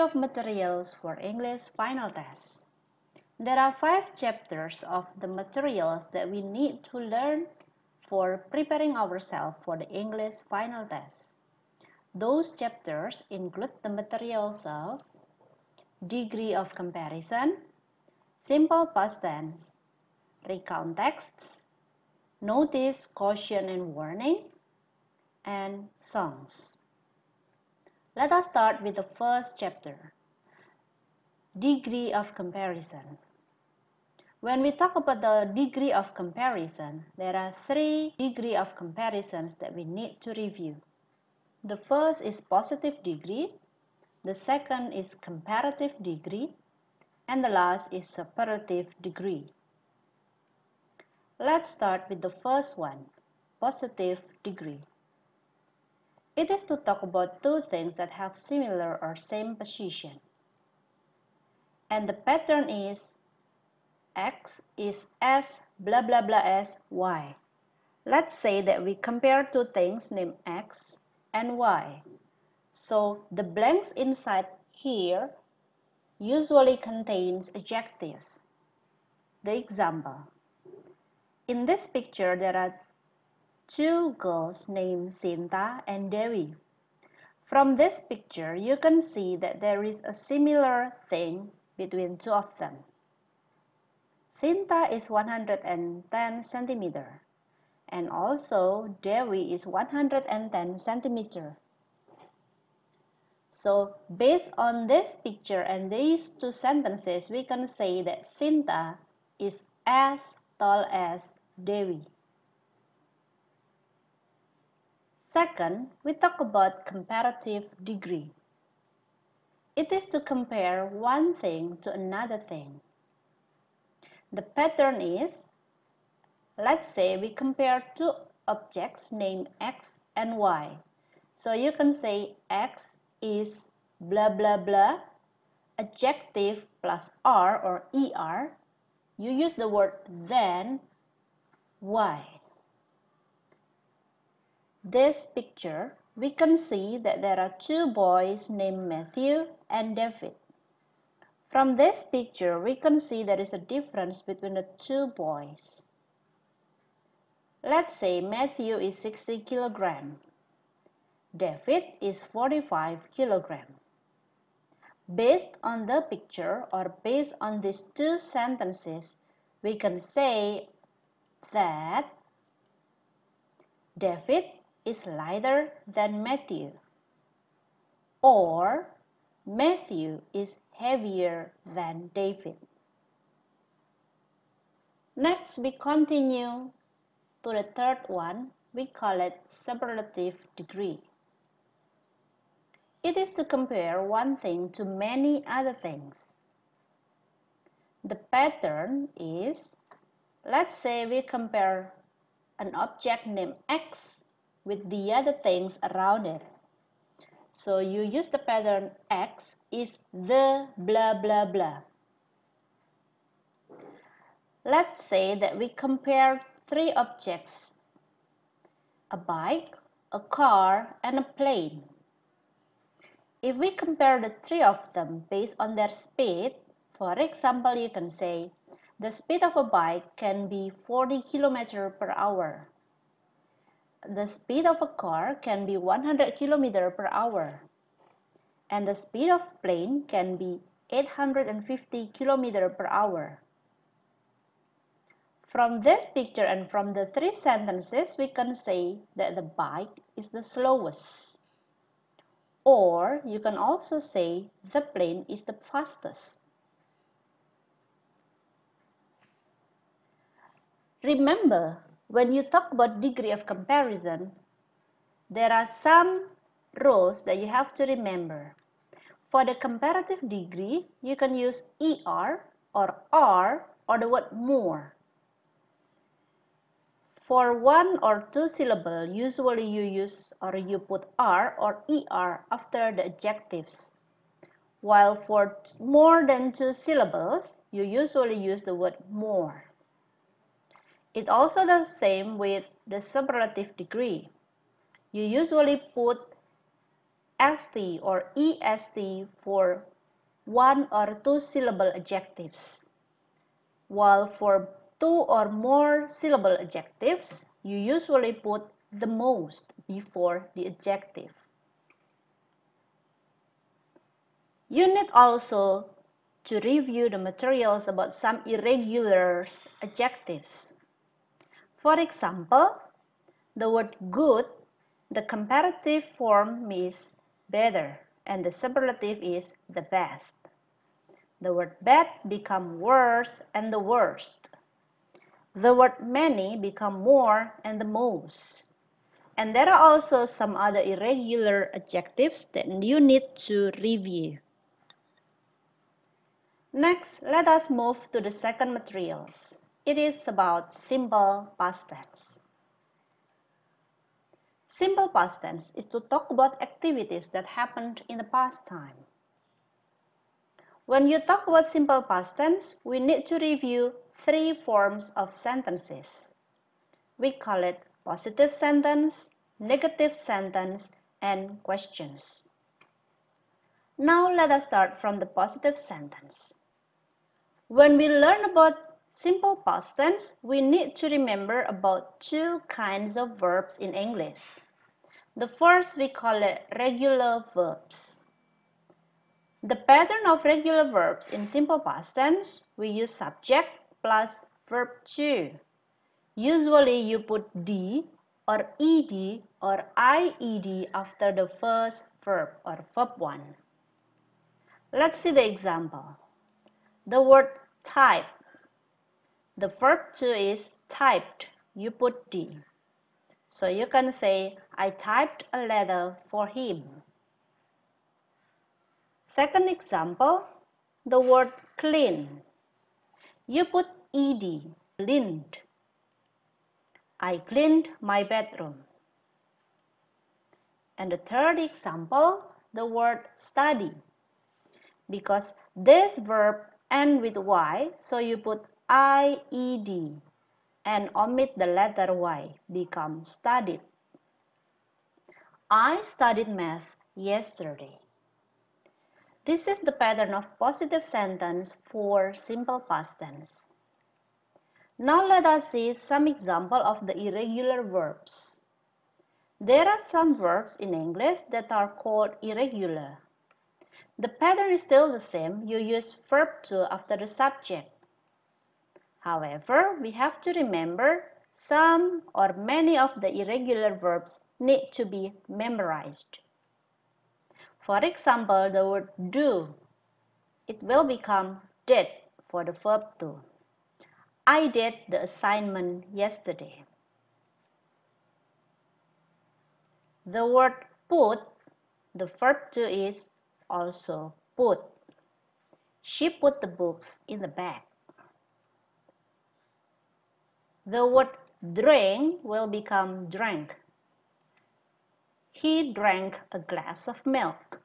of materials for English final test. There are 5 chapters of the materials that we need to learn for preparing ourselves for the English final test. Those chapters include the materials of degree of comparison, simple past tense, recount texts, notice, caution and warning, and songs. Let us start with the first chapter, degree of comparison. When we talk about the degree of comparison, there are 3 degree of comparisons that we need to review. The first is positive degree, the second is comparative degree, and the last is superlative degree. Let's start with the first one, positive degree. It is to talk about 2 things that have similar or same position. And the pattern is X is as blah blah blah as Y. Let's say that we compare 2 things named X and Y. So the blanks inside here usually contains adjectives. The example. In this picture there are 2 girls named Sinta and Dewi. From this picture you can see that there is a similar thing between 2 of them. Sinta is 110 centimeter and also Dewi is 110 centimeter. So based on this picture and these 2 sentences, we can say that Sinta is as tall as Dewi. Second, we talk about comparative degree. It is to compare one thing to another thing. The pattern is, let's say we compare 2 objects named X and Y. So you can say X is blah blah blah, adjective plus R or ER. You use the word then Y. This picture, we can see that there are 2 boys named Matthew and David. From this picture, we can see there is a difference between the 2 boys. Let's say Matthew is 60 kilograms. David is 45 kilograms. Based on the picture or based on these 2 sentences, we can say that David is lighter than Matthew, or Matthew is heavier than David. Next, we continue to the third one. We call it superlative degree. It is to compare one thing to many other things. The pattern is, let's say we compare an object named X with the other things around it. So you use the pattern X is the blah blah blah. Let's say that we compare 3 objects, a bike, a car, and a plane. If we compare the 3 of them based on their speed, for example, you can say the speed of a bike can be 40 km per hour. The speed of a car can be 100 km per hour. And the speed of a plane can be 850 km per hour. From this picture and from the 3 sentences, we can say that the bike is the slowest. Or you can also say the plane is the fastest. Remember, when you talk about degree of comparison, there are some rules that you have to remember. For the comparative degree, you can use ER or R or the word more. For 1 or 2 syllables, usually you use or you put R or ER after the adjectives. While for more than 2 syllables, you usually use the word more. It's also the same with the superlative degree. You usually put ST or EST for one or two syllable adjectives, while for two or more syllable adjectives, you usually put the most before the adjective. You need also to review the materials about some irregular adjectives. For example, the word good, the comparative form is better and the superlative is the best. The word bad become worse and the worst. The word many become more and the most. And there are also some other irregular adjectives that you need to review. Next, let us move to the second materials. It is about simple past tense. Simple past tense is to talk about activities that happened in the past time. When you talk about simple past tense, we need to review three forms of sentences. We call it positive sentence, negative sentence, and questions. Now let us start from the positive sentence. When we learn about simple past tense, we need to remember about two kinds of verbs in English. The first we call it regular verbs. The pattern of regular verbs in simple past tense, we use subject plus verb to. Usually you put d or ed or ied after the first verb or verb 1. Let's see the example. The word type. The verb to is typed. You put d. So you can say, I typed a letter for him. Second example, the word clean. You put ed, cleaned. I cleaned my bedroom. And the third example, the word study. Because this verb ends with y, so you put ied and omit the letter y, become studied. I studied math yesterday. This is the pattern of positive sentence for simple past tense. Now let us see some example of the irregular verbs. There are some verbs in English that are called irregular. The pattern is still the same. You use verb to after the subject. However, we have to remember some or many of the irregular verbs need to be memorized. For example, the word do. It will become did for the verb to. I did the assignment yesterday. The word put, the verb to is also put. She put the books in the bag. The word drink will become drank. He drank a glass of milk.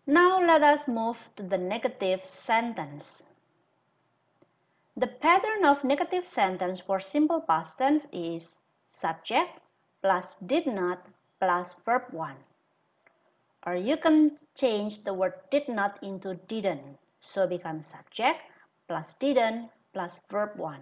Now let us move to the negative sentence. The pattern of negative sentence for simple past tense is subject plus did not plus verb 1. Or you can change the word did not into didn't, so become subject plus didn't plus verb 1.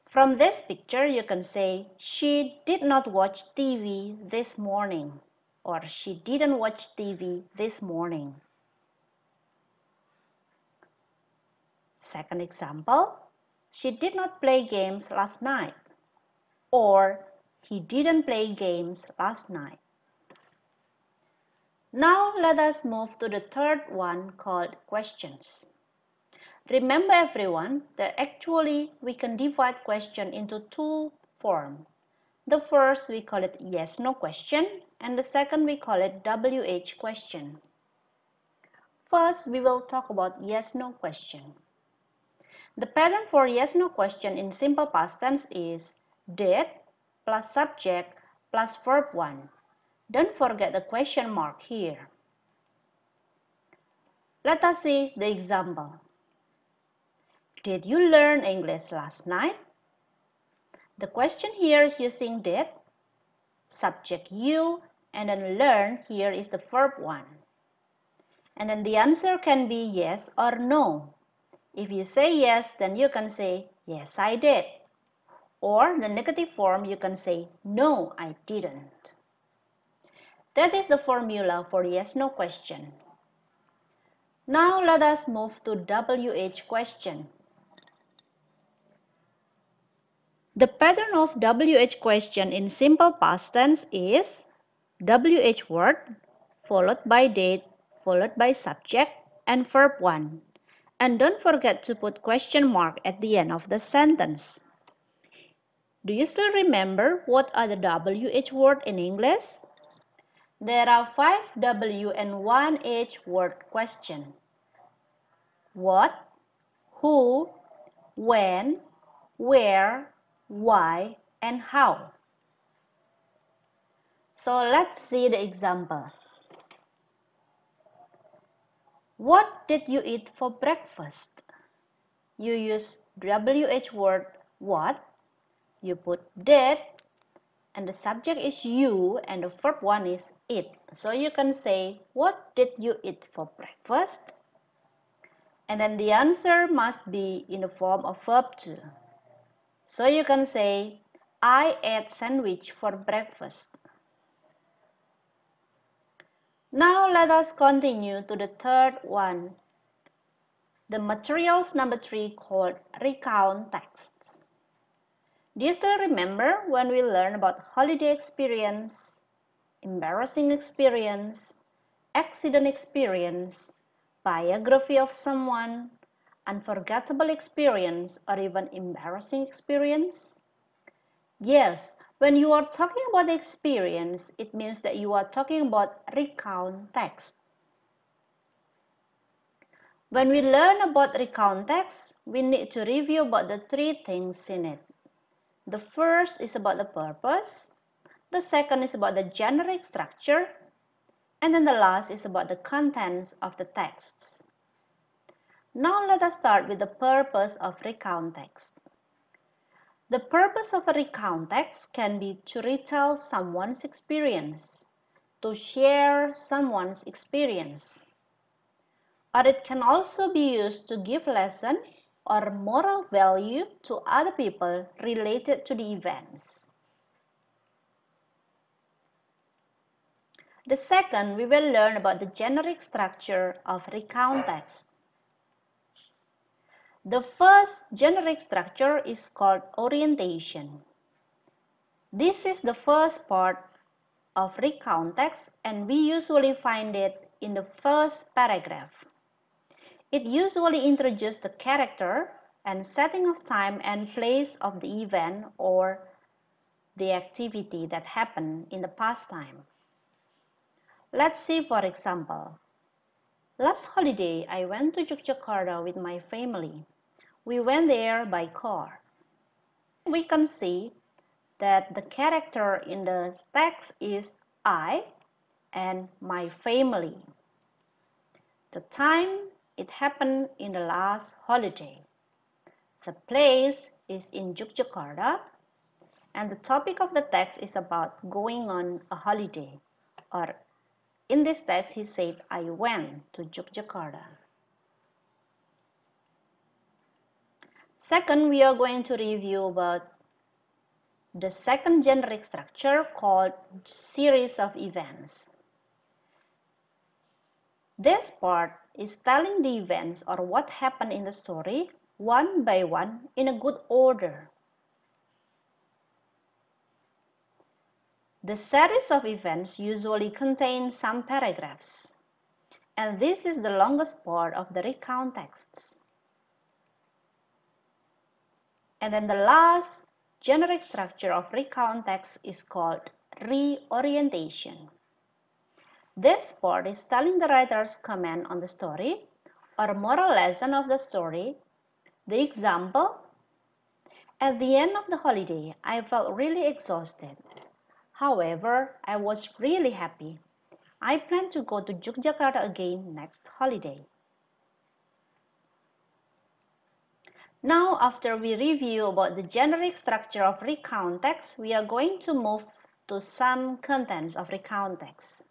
From this picture, you can say, she did not watch TV this morning, or she didn't watch TV this morning. Second example, she did not play games last night, or he didn't play games last night. Now let us move to the third one called questions. Remember everyone that actually we can divide question into two forms. The first we call it yes-no question and the second we call it WH question. First we will talk about yes-no question. The pattern for yes-no question in simple past tense is did plus subject plus verb 1. Don't forget the question mark here. Let us see the example. Did you learn English last night? The question here is using did. subject you, and then learn here is the verb 1. And then the answer can be yes or no. If you say yes, then you can say, yes, I did. Or the negative form, you can say, no, I didn't. That is the formula for yes-no question. Now let us move to WH question. The pattern of WH question in simple past tense is WH word followed by date followed by subject and verb 1. And don't forget to put question mark at the end of the sentence. Do you still remember what are the WH word in English? There are 5 W and 1 H word question. What, who, when, where, why, and how. So let's see the example. What did you eat for breakfast? You use WH word what, you put did, and the subject is you and the verb 1 is eat. So you can say, what did you eat for breakfast? And then the answer must be in the form of verb 2. So you can say, I ate sandwich for breakfast. Now let us continue to the third one. The materials number 3 called recount texts. Do you still remember when we learned about holiday experience, embarrassing experience, accident experience, biography of someone, unforgettable experience, or even embarrassing experience? Yes, when you are talking about experience, it means that you are talking about recount text. When we learn about recount text, we need to review about the 3 things in it. The first is about the purpose, the second is about the generic structure, and then the last is about the contents of the texts. Now let us start with the purpose of recount text. The purpose of a recount text can be to retell someone's experience, to share someone's experience. Or it can also be used to give lesson or moral value to other people related to the events. The second, we will learn about the generic structure of recount text. The first generic structure is called orientation. This is the first part of recount text and we usually find it in the first paragraph. It usually introduces the character and setting of time and place of the event or the activity that happened in the past time. Let's see for example. Last holiday, I went to Yogyakarta with my family. We went there by car. We can see that the character in the text is I and my family. The time, it happened in the last holiday. The place is in Yogyakarta and the topic of the text is about going on a holiday. Or in this text, he said, I went to Yogyakarta. Second, we are going to review about the second generic structure called series of events. This part is telling the events or what happened in the story one by one in a good order. The series of events usually contains some paragraphs, and this is the longest part of the recount texts. And then the last generic structure of recount text is called reorientation. This part is telling the writer's comment on the story or moral lesson of the story. The example, at the end of the holiday, I felt really exhausted. However, I was really happy. I plan to go to Yogyakarta again next holiday. Now, after we review about the generic structure of recount text, we are going to move to some contents of recount text.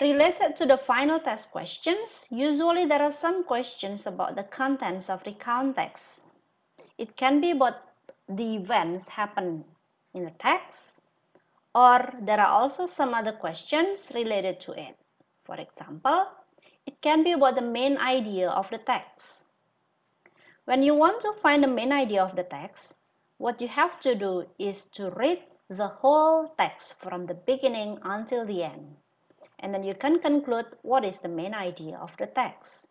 Related to the final test questions, usually there are some questions about the contents of recount text. It can be about the events happen in the text, or there are also some other questions related to it. For example, it can be about the main idea of the text. When you want to find the main idea of the text, what you have to do is to read the whole text from the beginning until the end. And then you can conclude what is the main idea of the text.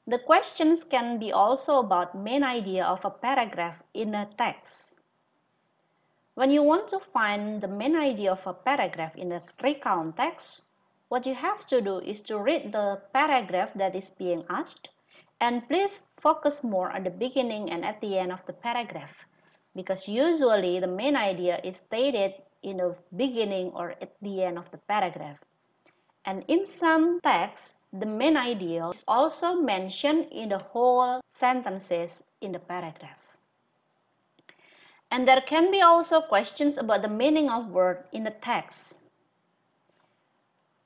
The questions can be also about main idea of a paragraph in a text. When you want to find the main idea of a paragraph in a recount text, what you have to do is to read the paragraph that is being asked, and please focus more on the beginning and at the end of the paragraph, because usually the main idea is stated in the beginning or at the end of the paragraph. And in some texts, the main idea is also mentioned in the whole sentences in the paragraph. And there can be also questions about the meaning of word in the text.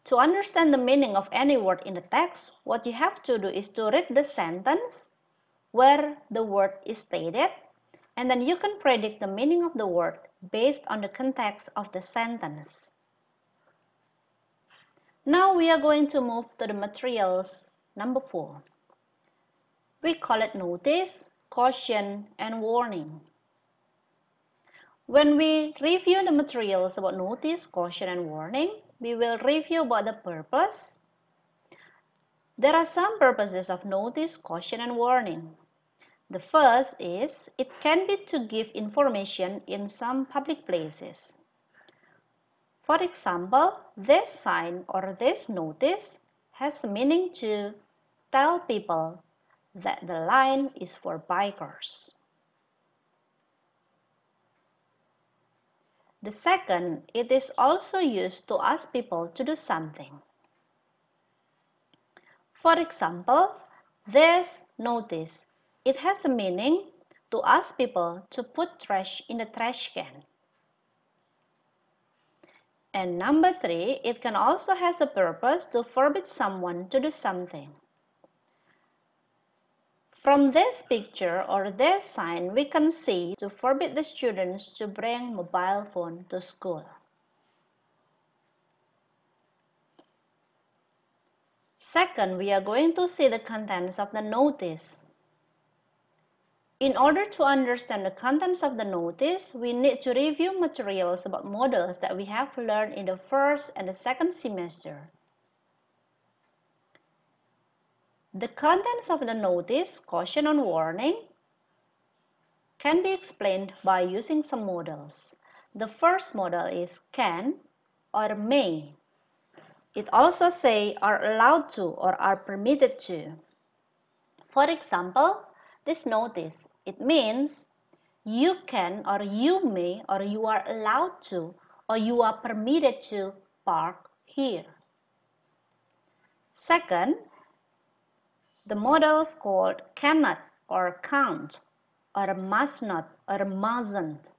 To understand the meaning of any word in the text, what you have to do is to read the sentence where the word is stated, and then you can predict the meaning of the word based on the context of the sentence. Now we are going to move to the materials number 4. We call it notice, caution, and warning. When we review the materials about notice, caution, and warning, we will review about the purpose. There are some purposes of notice, caution, and warning. The first is it can be to give information in some public places. For example, this sign or this notice has a meaning to tell people that the line is for bikers. The second, it is also used to ask people to do something. For example, this notice, it has a meaning to ask people to put trash in the trash can. And number 3, it can also has a purpose to forbid someone to do something. From this picture or this sign, we can see to forbid the students to bring mobile phone to school. Second, we are going to see the contents of the notice. In order to understand the contents of the notice, we need to review materials about models that we have learned in the first and the second semester. The contents of the notice, caution, and warning can be explained by using some models. The first model is can or may. It also say are allowed to or are permitted to. For example, this notice, it means you can or you may or you are allowed to or you are permitted to park here. Second, the models called cannot or can't or must not or mustn't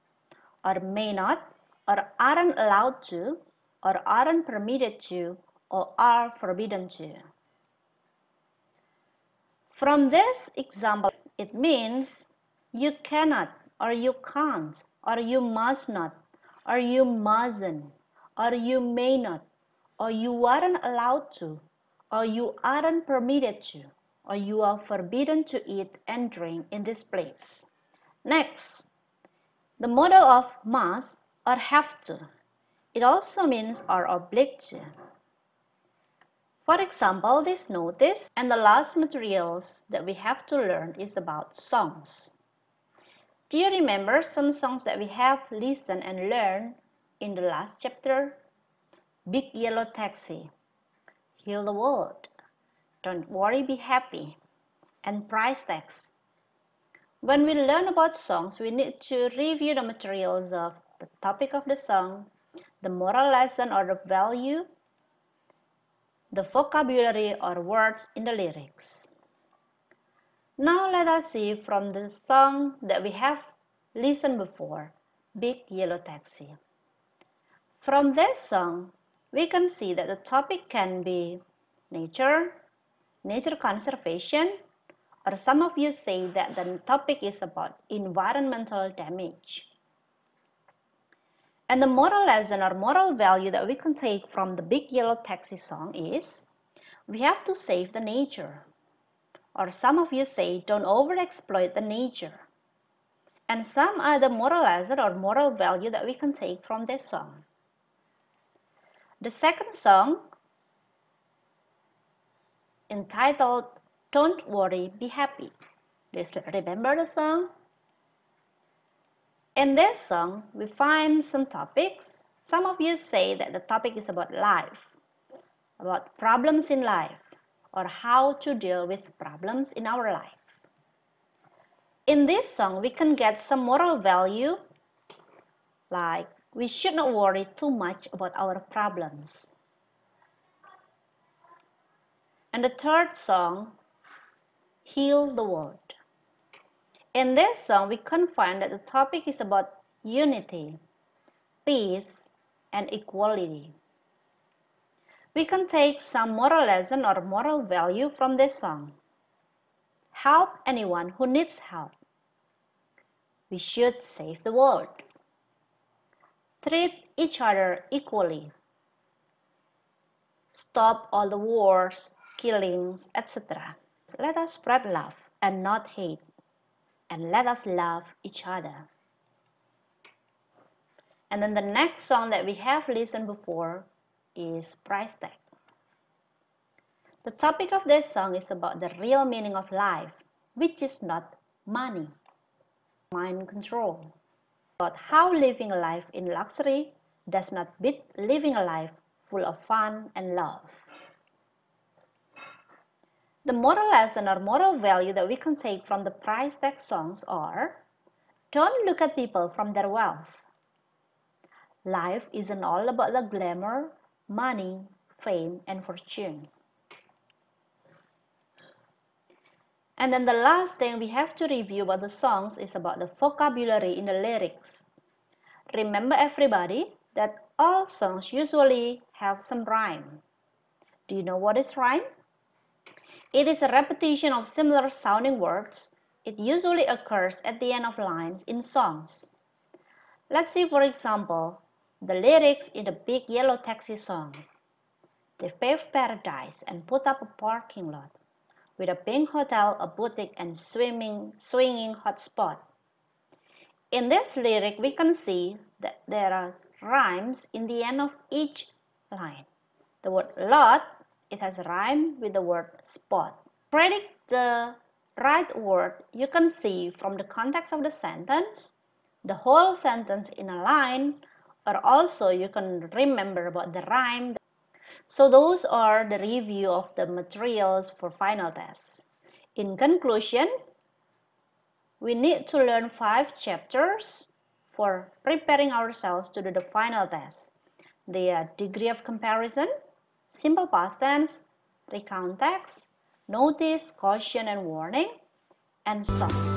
or may not or aren't allowed to or aren't permitted to or are forbidden to. From this example, it means you cannot or you can't or you must not or you mustn't or you may not or you aren't allowed to or you aren't permitted to or you are forbidden to eat and drink in this place. Next, the model of must or have to. It also means are obliged to. For example, this notice and the last materials that we have to learn is about songs. Do you remember some songs that we have listened and learned in the last chapter? Big Yellow Taxi, Heal the World, Don't Worry, Be Happy, and Price Tags. When we learn about songs, we need to review the materials of the topic of the song, the moral lesson or the value, the vocabulary or words in the lyrics. Now let us see from the song that we have listened before, Big Yellow Taxi. From this song, we can see that the topic can be nature, nature conservation, or some of you say that the topic is about environmental damage. And the moral lesson or moral value that we can take from the Big Yellow Taxi song is, we have to save the nature. Or some of you say, don't overexploit the nature. And some other moral lesson or moral value that we can take from this song. The second song, entitled Don't Worry, Be Happy. Do you remember the song? In this song, we find some topics. Some of you say that the topic is about life, about problems in life, or how to deal with problems in our life. In this song, we can get some moral value, like we should not worry too much about our problems. And the third song, Heal the World. In this song, we can find that the topic is about unity, peace, and equality. We can take some moral lesson or moral value from this song. Help anyone who needs help. We should save the world. Treat each other equally. Stop all the wars, killings, etc. Let us spread love and not hate. And let us love each other. And then the next song that we have listened before is Price Tag. The topic of this song is about the real meaning of life, which is not money, mind control. About how living a life in luxury does not beat living a life full of fun and love. The moral lesson or moral value that we can take from the Price Tag songs are, don't look at people from their wealth. Life isn't all about the glamour, money, fame, and fortune. And then the last thing we have to review about the songs is about the vocabulary in the lyrics. Remember everybody that all songs usually have some rhyme. Do you know what is rhyme? It is a repetition of similar sounding words. It usually occurs at the end of lines in songs. Let's see, for example, the lyrics in the Big Yellow Taxi song. They paved paradise and put up a parking lot with a pink hotel, a boutique, and swinging hotspot. In this lyric, we can see that there are rhymes in the end of each line. The word lot, it has a rhyme with the word spot. To predict the right word, you can see from the context of the sentence, the whole sentence in a line, or also you can remember about the rhyme. So those are the review of the materials for final test. In conclusion, we need to learn 5 chapters for preparing ourselves to do the final test. They are degree of comparison, simple past tense, recount text, notice, caution and warning, and songs.